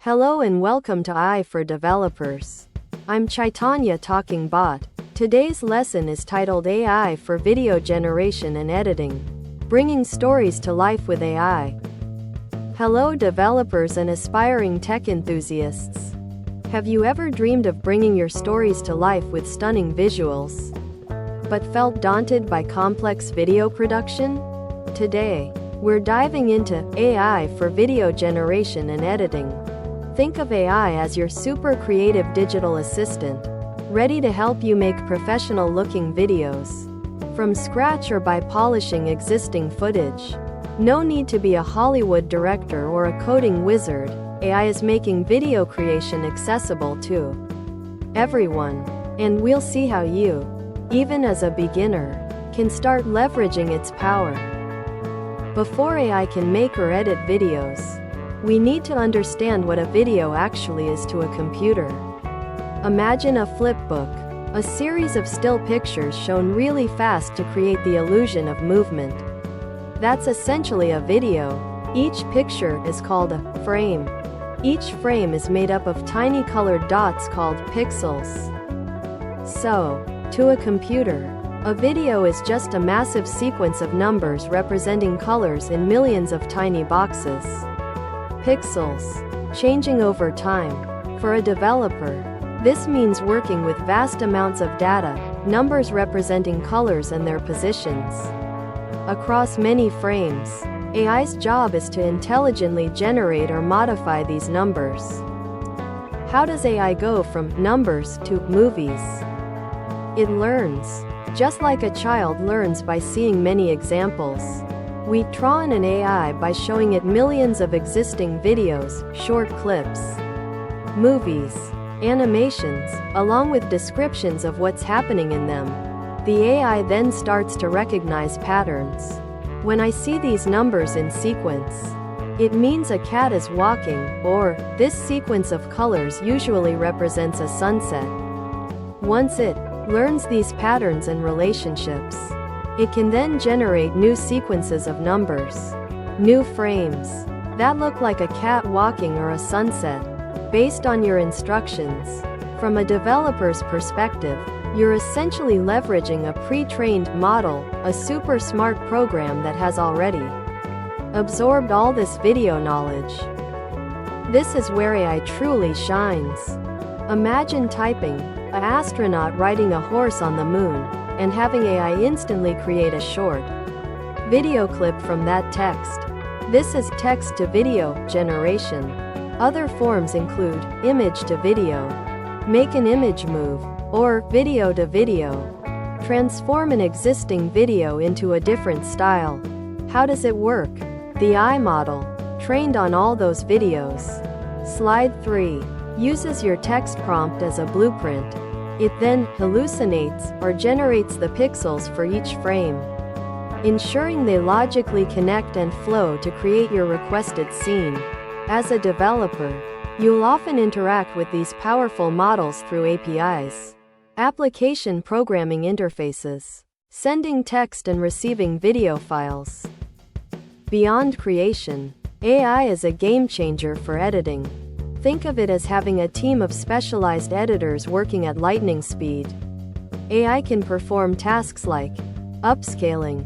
Hello and welcome to AI for Developers. I'm Chaitanya talking bot. Today's lesson is titled AI for Video Generation and Editing, bringing stories to life with AI. Hello developers and aspiring tech enthusiasts. Have you ever dreamed of bringing your stories to life with stunning visuals, but felt daunted by complex video production? Today, we're diving into AI for video generation and editing. Think of AI as your super creative digital assistant, ready to help you make professional-looking videos from scratch or by polishing existing footage. No need to be a Hollywood director or a coding wizard. AI is making video creation accessible to everyone, and we'll see how you, even as a beginner, can start leveraging its power. Before AI can make or edit videos, we need to understand what a video actually is to a computer. Imagine a flipbook, a series of still pictures shown really fast to create the illusion of movement. That's essentially a video. Each picture is called a frame. Each frame is made up of tiny colored dots called pixels. So, to a computer, a video is just a massive sequence of numbers representing colors in millions of tiny boxes. Pixels, changing over time. For a developer, this means working with vast amounts of data, numbers representing colors and their positions. Across many frames, AI's job is to intelligently generate or modify these numbers. How does AI go from numbers to movies? It learns. Just like a child learns by seeing many examples, we train an AI by showing it millions of existing videos, short clips, movies, animations, along with descriptions of what's happening in them. The AI then starts to recognize patterns. When I see these numbers in sequence, it means a cat is walking, or this sequence of colors usually represents a sunset. Once it learns these patterns and relationships, it can then generate new sequences of numbers, new frames, that look like a cat walking or a sunset, based on your instructions. From a developer's perspective, you're essentially leveraging a pre-trained model, a super smart program that has already absorbed all this video knowledge. This is where AI truly shines. Imagine typing, "an astronaut riding a horse on the moon," and having AI instantly create a short video clip from that text. This is text-to-video generation. Other forms include image-to-video, make an image move, or video-to-video, transform an existing video into a different style. How does it work? The AI model, trained on all those videos. Slide 3. Uses your text prompt as a blueprint. It then hallucinates or generates the pixels for each frame, ensuring they logically connect and flow to create your requested scene. As a developer, you'll often interact with these powerful models through APIs, application programming interfaces, sending text and receiving video files. Beyond creation, AI is a game changer for editing. Think of it as having a team of specialized editors working at lightning speed. AI can perform tasks like upscaling,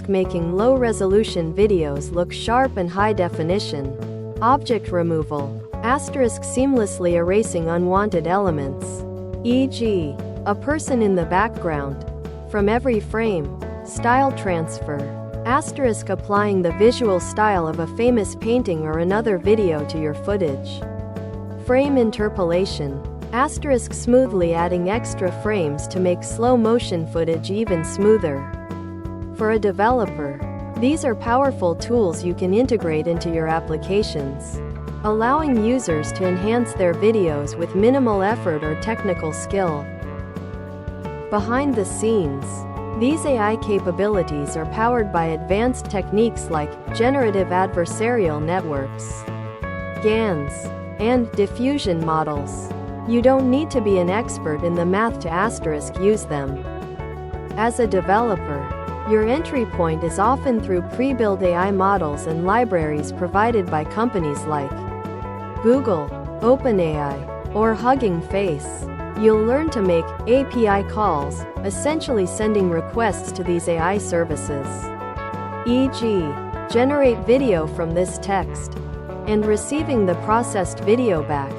making low-resolution videos look sharp and high-definition, object removal, seamlessly erasing unwanted elements, e.g., a person in the background, from every frame, style transfer, applying the visual style of a famous painting or another video to your footage. Frame interpolation, smoothly adding extra frames to make slow-motion footage even smoother. For a developer, these are powerful tools you can integrate into your applications, allowing users to enhance their videos with minimal effort or technical skill. Behind the scenes, these AI capabilities are powered by advanced techniques like generative adversarial networks, GANs, and diffusion models. You don't need to be an expert in the math to use them. As a developer, your entry point is often through pre-built AI models and libraries provided by companies like Google, OpenAI, or Hugging Face. You'll learn to make API calls, essentially sending requests to these AI services. E.g., generate video from this text, and receiving the processed video back.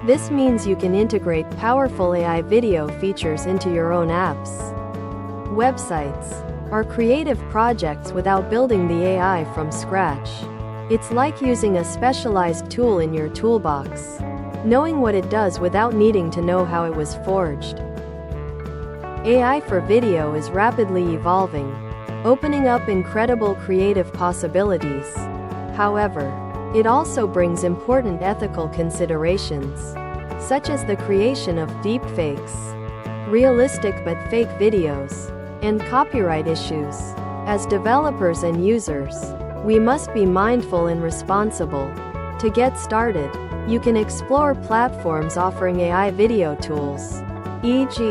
This means you can integrate powerful AI video features into your own apps. Websites are creative projects without building the AI from scratch. It's like using a specialized tool in your toolbox, knowing what it does without needing to know how it was forged. AI for video is rapidly evolving, opening up incredible creative possibilities. However, it also brings important ethical considerations, such as the creation of deepfakes, realistic but fake videos, and copyright issues. As developers and users, we must be mindful and responsible. To get started, you can explore platforms offering AI video tools, e.g.,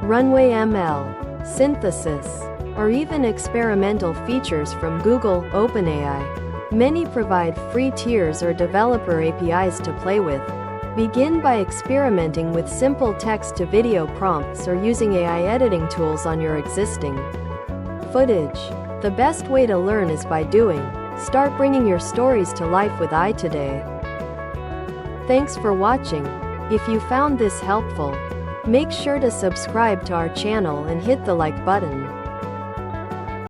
Runway ML, Synthesis, or even experimental features from Google, OpenAI. Many provide free tiers or developer APIs to play with. Begin by experimenting with simple text-to-video prompts or using AI editing tools on your existing footage. The best way to learn is by doing. Start bringing your stories to life with AI today. Thanks for watching. If you found this helpful, make sure to subscribe to our channel and hit the like button.